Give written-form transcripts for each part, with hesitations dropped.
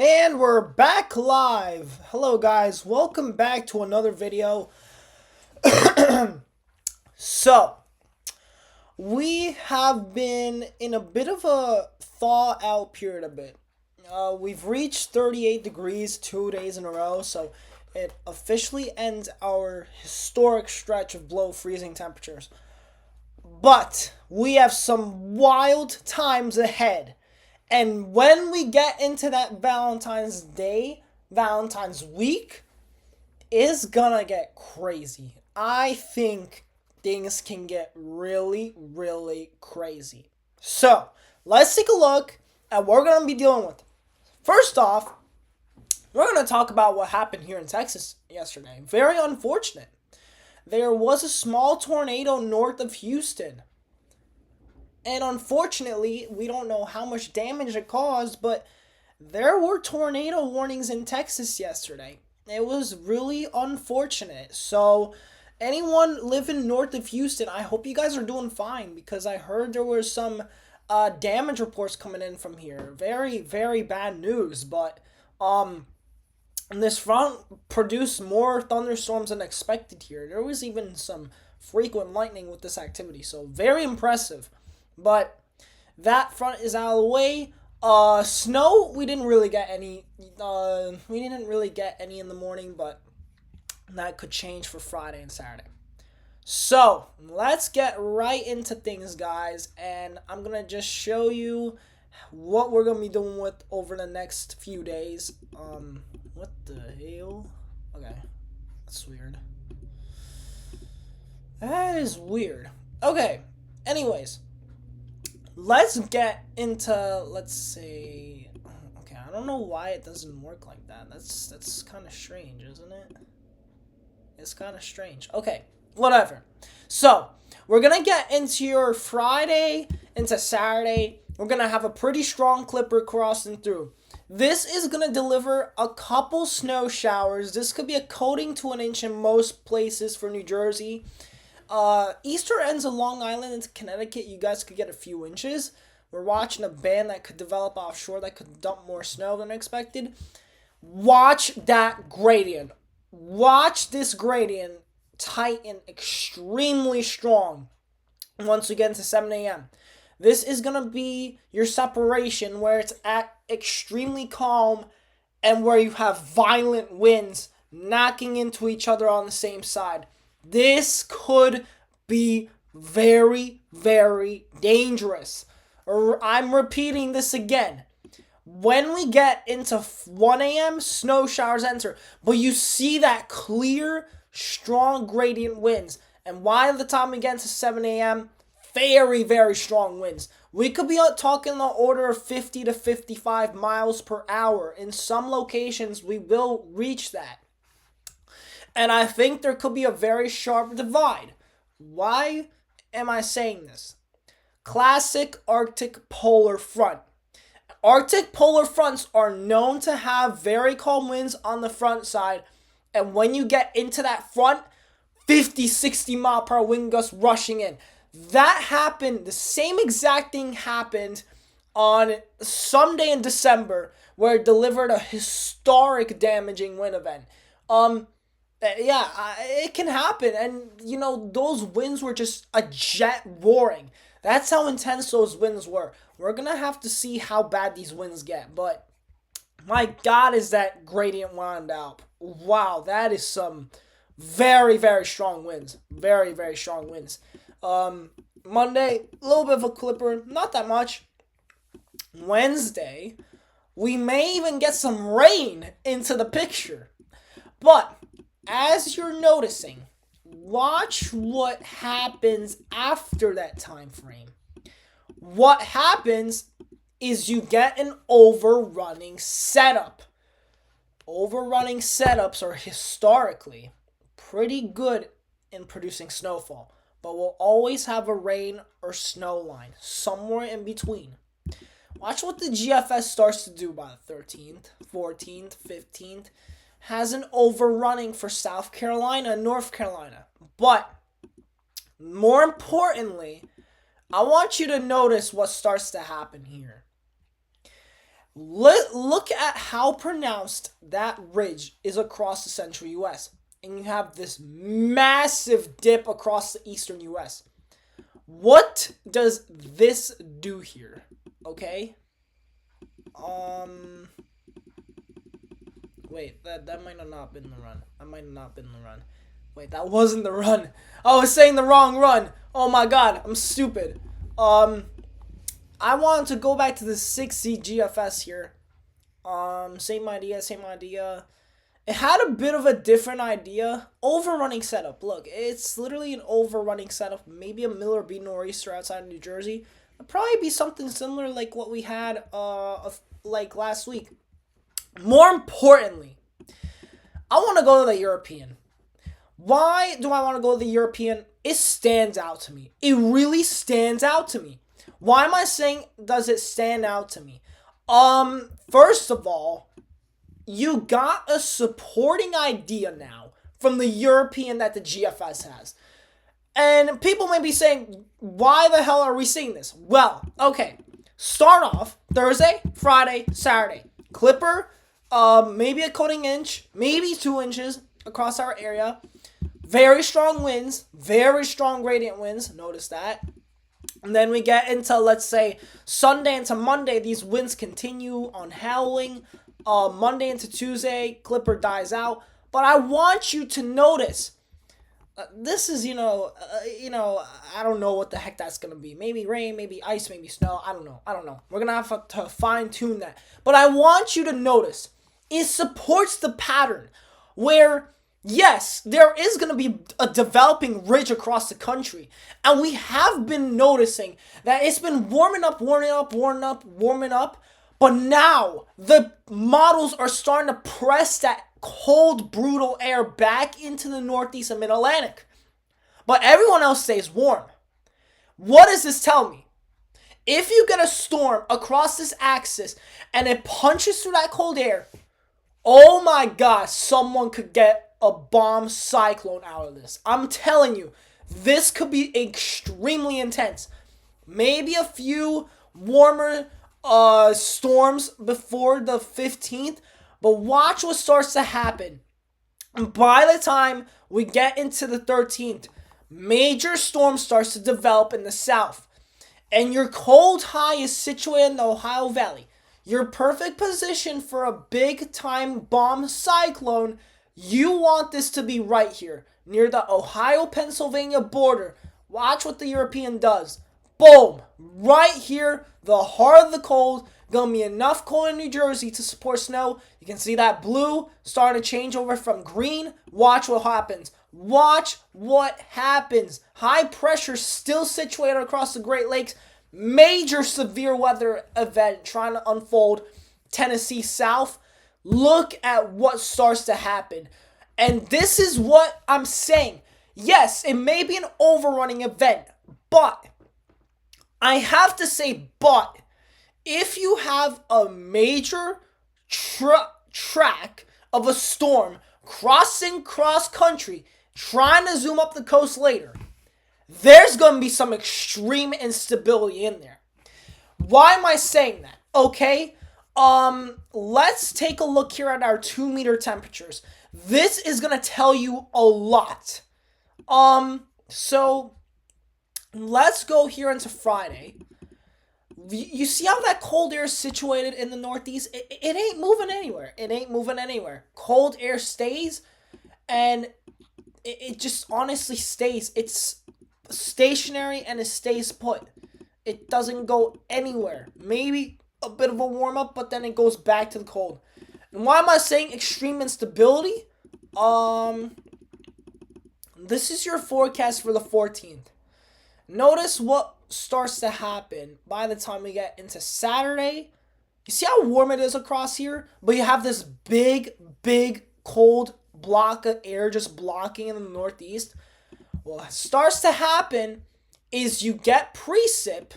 And we're back live. Hello guys, welcome back to another video. So, we have been in a bit of a thaw out period a bit. We've reached 38 degrees 2 days in a row, so it officially ends our historic stretch of below freezing temperatures. But we have some wild times ahead. And when we get into that Valentine's Day, Valentine's week, is gonna get crazy. I think things can get really, really crazy. So, let's take a look at what we're gonna be dealing with. First off, we're gonna talk about what happened here in Texas yesterday. Very unfortunate. There was a small tornado north of Houston. And unfortunately, we don't know how much damage it caused, but there were tornado warnings in Texas yesterday. It was really unfortunate. So, anyone living north of Houston, I hope you guys are doing fine because I heard there were some damage reports coming in from here. Very, very bad news, but this front produced more thunderstorms than expected here. There was even some frequent lightning with this activity, so very impressive. But that front is out of the way. Snow, we didn't really get any. We didn't really get any in the morning, but that could change for Friday and Saturday. So let's get right into things, guys, and I'm gonna just show you what we're gonna be doing with over the next few days. What the hell? Okay, that's weird. That is weird. Okay. Anyways. Let's get into, let's say, okay, I don't know why it doesn't work like that. That's kind of strange, isn't it? It's kind of strange. Okay, whatever. So, we're going to get into your Friday into Saturday. We're going to have a pretty strong clipper crossing through. This is going to deliver a couple snow showers. This could be a coating to an inch in most places for New Jersey. Easter ends in Long Island into Connecticut. You guys could get a few inches. We're watching a band that could develop offshore that could dump more snow than expected. Watch that gradient. Watch this gradient tighten extremely strong once we get into 7 a.m. This is going to be your separation where it's at extremely calm and where you have violent winds knocking into each other on the same side. This could be very, very dangerous. I'm repeating this again. When we get into 1 a.m., snow showers enter. But you see that clear, strong gradient winds. And by the time we get into 7 a.m., very, very strong winds. We could be talking the order of 50 to 55 miles per hour. In some locations, we will reach that. And I think there could be a very sharp divide. Why am I saying this? Classic Arctic polar front. Arctic polar fronts are known to have very calm winds on the front side. And when you get into that front, 50, 60 mile per hour wind gusts rushing in. That happened, the same exact thing happened on Sunday in December where it delivered a historic damaging wind event. It can happen. And, those winds were just a jet roaring. That's how intense those winds were. We're going to have to see how bad these winds get. But, my God, is that gradient wound out. Wow, that is some very, very strong winds. Very, very strong winds. Monday, a little bit of a clipper. Not that much. Wednesday, we may even get some rain into the picture. But as you're noticing, watch what happens after that time frame. What happens is you get an overrunning setup. Overrunning setups are historically pretty good in producing snowfall, but we'll always have a rain or snow line somewhere in between. Watch what the GFS starts to do by the 13th, 14th, 15th. Has an overrunning for South Carolina and North Carolina. But, more importantly, I want you to notice what starts to happen here. Look at how pronounced that ridge is across the central US. And you have this massive dip across the eastern US. What does this do here? Okay? Wait, that might have not been the run. That might have not been the run. Wait, that wasn't the run. I was saying the wrong run. Oh my god, I'm stupid. I wanted to go back to the 6C GFS here. Same idea. It had a bit of a different idea. Overrunning setup. Look, it's literally an overrunning setup. Maybe a Miller B Nor'easter outside of New Jersey. It'd probably be something similar like what we had like last week. More importantly, I want to go to the European. Why do I want to go to the European? It stands out to me. It really stands out to me. Why am I saying does it stand out to me? First of all, you got a supporting idea now from the European that the GFS has. And people may be saying, why the hell are we seeing this? Well, okay. Start off Thursday, Friday, Saturday. Clipper, maybe a coating inch, maybe 2 inches across our area. Very strong winds, very strong gradient winds. Notice that. And then we get into, let's say, Sunday into Monday. These winds continue on howling. Monday into Tuesday, Clipper dies out. But I want you to notice, this is, I don't know what the heck that's going to be. Maybe rain, maybe ice, maybe snow. I don't know. We're going to have to fine tune that. But I want you to notice, it supports the pattern where, yes, there is going to be a developing ridge across the country. And we have been noticing that it's been warming up. But now the models are starting to press that cold, brutal air back into the Northeast and Mid-Atlantic. But everyone else stays warm. What does this tell me? If you get a storm across this axis and it punches through that cold air, oh my God, someone could get a bomb cyclone out of this. I'm telling you, this could be extremely intense. Maybe a few warmer storms before the 15th, but watch what starts to happen. And by the time we get into the 13th, major storm starts to develop in the south. And your cold high is situated in the Ohio Valley. Your perfect position for a big time bomb cyclone. You want this to be right here, near the Ohio-Pennsylvania border. Watch what the European does. Boom! Right here, the heart of the cold. Gonna be enough cold in New Jersey to support snow. You can see that blue starting to change over from green. Watch what happens. High pressure still situated across the Great Lakes. Major severe weather event trying to unfold Tennessee south. Look at what starts to happen. And this is what I'm saying. Yes, it may be an overrunning event, but I have to say, if you have a major track of a storm crossing cross country, trying to zoom up the coast later, there's going to be some extreme instability in there. Why am I saying that? Okay, let's take a look here at our 2-meter temperatures. This is going to tell you a lot. So let's go here into Friday. You see how that cold air is situated in the Northeast? It ain't moving anywhere. Cold air stays, and it just honestly stays. It's stationary and it stays put. It doesn't go anywhere. Maybe a bit of a warm up, but then it goes back to the cold. And why am I saying extreme instability? This is your forecast for the 14th. Notice what starts to happen by the time we get into Saturday. You see how warm it is across here? But you have this big cold block of air just blocking in the Northeast. What starts to happen is you get precip.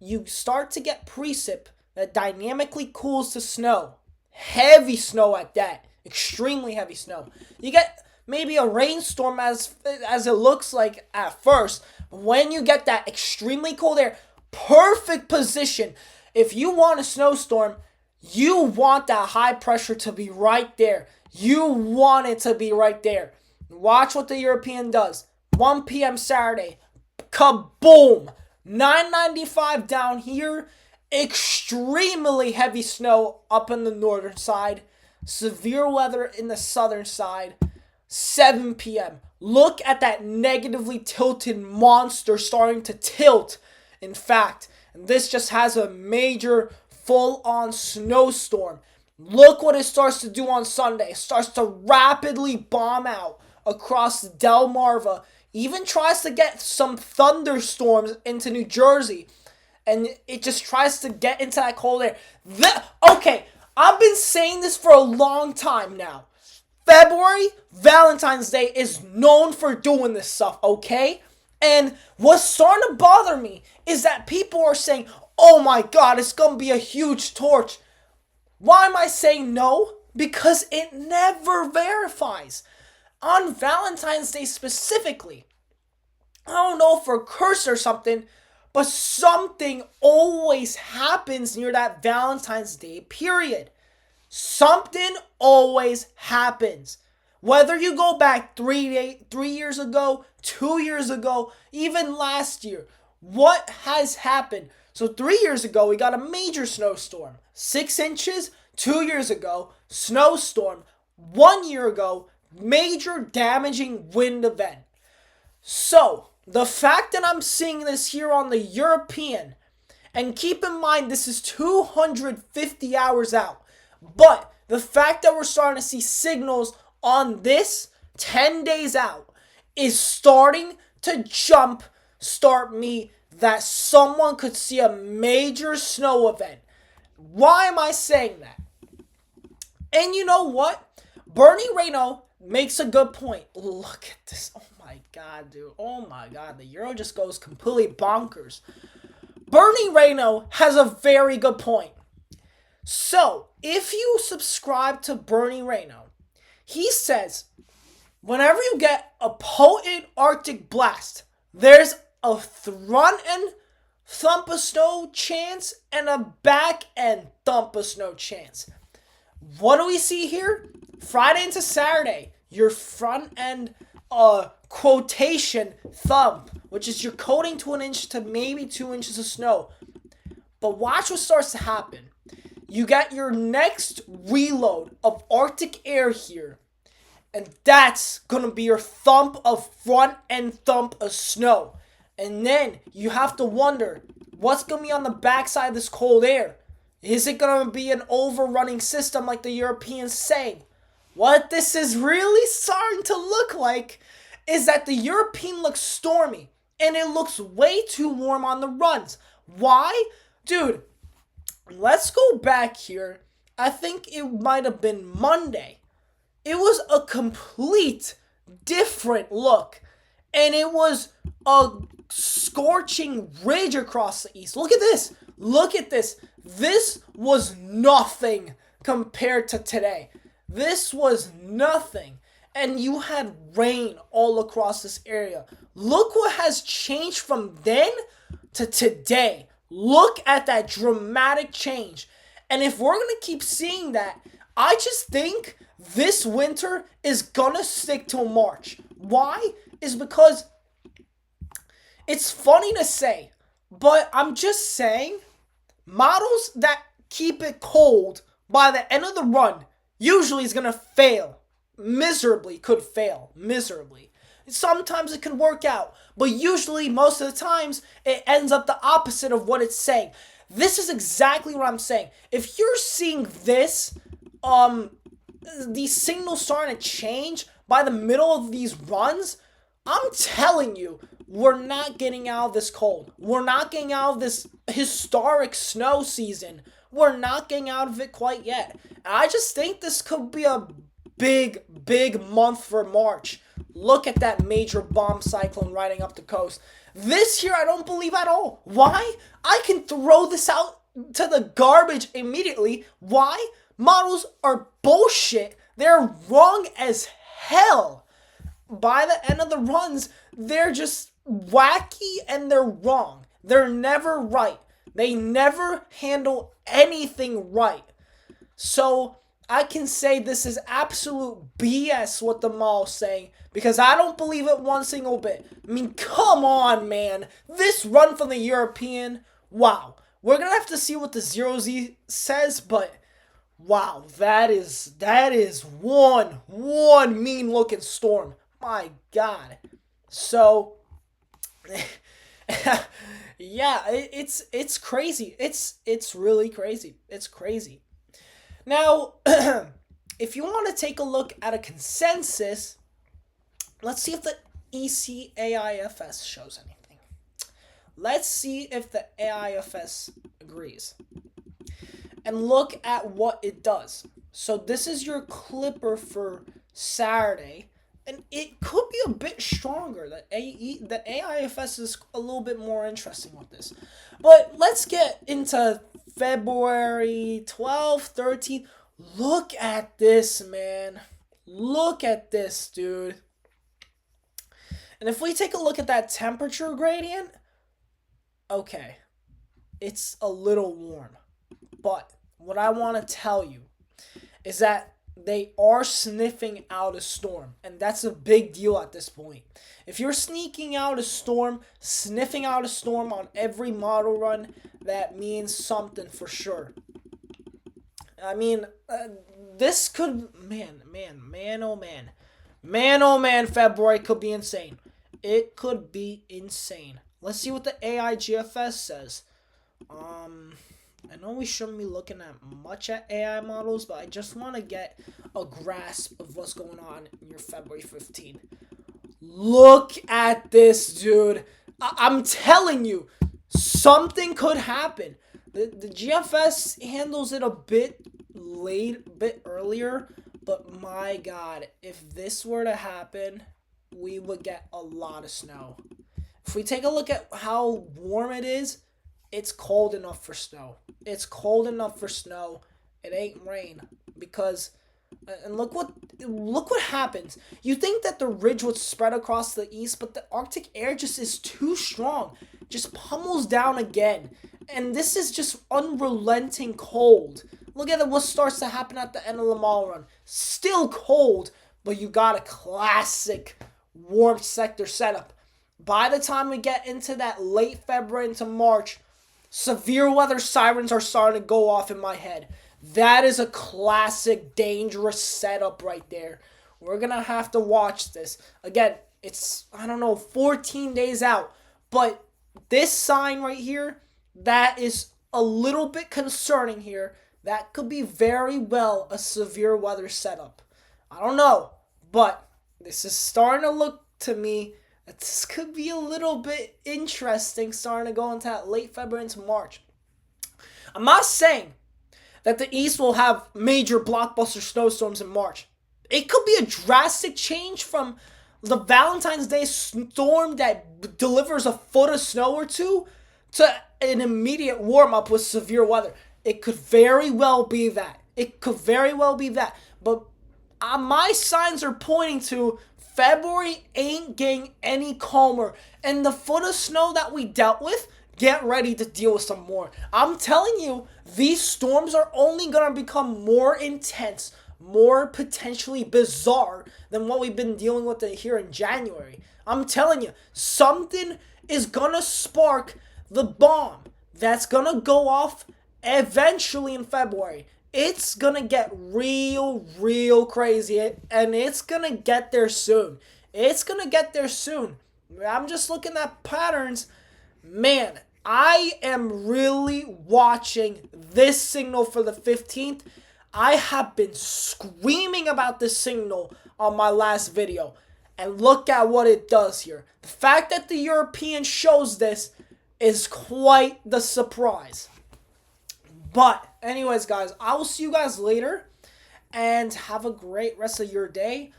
You start to get precip that dynamically cools to snow. Heavy snow at that. Extremely heavy snow. You get maybe a rainstorm as it looks like at first. When you get that extremely cold air, perfect position. If you want a snowstorm, You want that high pressure to be right there. You want it to be right there. Watch what the European does. 1 p.m. Saturday. Kaboom! 995 down here. Extremely heavy snow up in the northern side. Severe weather in the southern side. 7 p.m. Look at that negatively tilted monster starting to tilt. In fact, this just has a major full-on snowstorm. Look what it starts to do on Sunday. It starts to rapidly bomb out across Delmarva. Even tries to get some thunderstorms into New Jersey. And it just tries to get into that cold air. Okay, I've been saying this for a long time now. February, Valentine's Day is known for doing this stuff, okay? And what's starting to bother me is that people are saying, oh my god, it's gonna be a huge torch. Why am I saying no? Because it never verifies. On Valentine's Day specifically, I don't know if we're cursed or something, but something always happens near that Valentine's Day period. Something always happens. Whether you go back 3 years ago, 2 years ago, even last year, what has happened? So 3 years ago, we got a major snowstorm. 6 inches, 2 years ago, snowstorm. 1 year ago, major damaging wind event. So, the fact that I'm seeing this here on the European, and keep in mind this is 250 hours out, but the fact that we're starting to see signals on this 10 days out is starting to start me that someone could see a major snow event. Why am I saying that? And you know what? Bernie Rayno makes a good point. Look at this. Oh my god, dude. Oh my god. The Euro just goes completely bonkers. Bernie Rayno has a very good point. So, if you subscribe to Bernie Rayno, he says, whenever you get a potent Arctic blast, there's a front end thump of snow chance and a back end thump of snow chance. What do we see here? Friday into Saturday, your front end quotation thump, which is you're coating to 1 inch to maybe 2 inches of snow. But watch what starts to happen. You got your next reload of Arctic air here, and that's gonna be your thump of front end thump of snow. And then you have to wonder, what's gonna be on the backside of this cold air? Is it gonna be an overrunning system like the Europeans say? What this is really starting to look like is that the European looks stormy, and it looks way too warm on the runs. Why? Dude, let's go back here. I think it might have been Monday. It was a complete different look. And it was a scorching ridge across the east. Look at this. Look at this. This was nothing compared to today. This was nothing. And you had rain all across this area. Look what has changed from then to today. Look at that dramatic change. And if we're going to keep seeing that, I just think this winter is going to stick till March. Why? Is because it's funny to say, but I'm just saying, models that keep it cold by the end of the run usually is going to fail. Could fail miserably. Sometimes it can work out, but usually most of the times it ends up the opposite of what it's saying. This is exactly what I'm saying. If you're seeing this, these signals starting to change by the middle of these runs, I'm telling you, we're not getting out of this cold. We're not getting out of this historic snow season. We're not getting out of it quite yet. I just think this could be a big month for March. Look at that major bomb cyclone riding up the coast. This year, I don't believe at all. Why? I can throw this out to the garbage immediately. Why? Models are bullshit. They're wrong as hell. By the end of the runs, they're just wacky and they're wrong. They're never right. They never handle anything right. So I can say this is absolute BS what the mall's saying because I don't believe it one single bit. I mean, come on, man. This run from the European, wow. We're going to have to see what the Zero Z says, but wow, that is one mean looking storm. My god. So yeah, it's crazy. It's really crazy. It's crazy. Now, if you want to take a look at a consensus, let's see if the ECAIFS shows anything. Let's see if the AIFS agrees. And look at what it does. So this is your clipper for Saturday, and it could be a bit stronger. The AIFS is a little bit more interesting with this. But let's get into February 12th, 13th. Look at this, man. Look at this, dude. And if we take a look at that temperature gradient, okay, it's a little warm. But what I want to tell you is that they are sniffing out a storm, and that's a big deal at this point. If you're sneaking out a storm, sniffing out a storm on every model run, that means something for sure. I mean, this could, oh man, February could be insane. It could be insane. Let's see what the AIGFS says. I know we shouldn't be looking at much at AI models, but I just want to get a grasp of what's going on in your February 15th. Look at this, dude. I'm telling you, something could happen. The GFS handles it a bit late, a bit earlier, but my god, if this were to happen, we would get a lot of snow. If we take a look at how warm it is, it's cold enough for snow. It's cold enough for snow. It ain't rain because, and look what happens. You think that the ridge would spread across the east, but the Arctic air just is too strong. Just pummels down again, and this is just unrelenting cold. Look at what starts to happen at the end of the mall run. Still cold, but you got a classic warm sector setup. By the time we get into that late February into March, severe weather sirens are starting to go off in my head. That is a classic dangerous setup right there. We're going to have to watch this. Again, it's, 14 days out. But this sign right here, that is a little bit concerning here. That could be very well a severe weather setup. I don't know, but this is starting to look to me that this could be a little bit interesting starting to go into that late February into March. I'm not saying that the East will have major blockbuster snowstorms in March. It could be a drastic change from the Valentine's Day storm that delivers a foot of snow or two to an immediate warm-up with severe weather. It could very well be that. But my signs are pointing to February ain't getting any calmer. And the foot of snow that we dealt with, get ready to deal with some more. I'm telling you, these storms are only going to become more intense, more potentially bizarre than what we've been dealing with here in January. I'm telling you, something is going to spark the bomb that's going to go off eventually in February. It's going to get real crazy, and it's going to get there soon. I'm just looking at patterns. Man, I am really watching this signal for the 15th. I have been screaming about this signal on my last video. And look at what it does here. The fact that the European shows this is quite the surprise. But anyways, guys, I will see you guys later. And have a great rest of your day.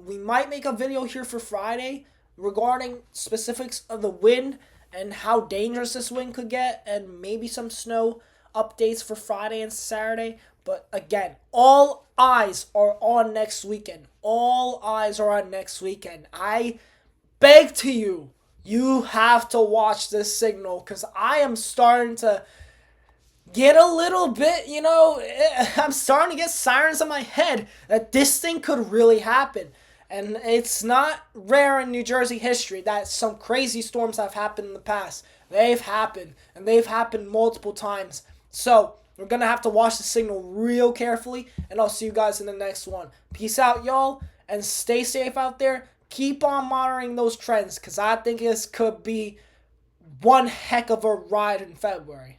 We might make a video here for Friday regarding specifics of the wind and how dangerous this wind could get, and maybe some snow updates for Friday and Saturday. But again, all eyes are on next weekend. I beg to you have to watch this signal, because I am starting to get a little bit, I'm starting to get sirens in my head that this thing could really happen. And it's not rare in New Jersey history that some crazy storms have happened in the past. They've happened, and they've happened multiple times. So, we're going to have to watch the signal real carefully, and I'll see you guys in the next one. Peace out, y'all, and stay safe out there. Keep on monitoring those trends, because I think this could be one heck of a ride in February.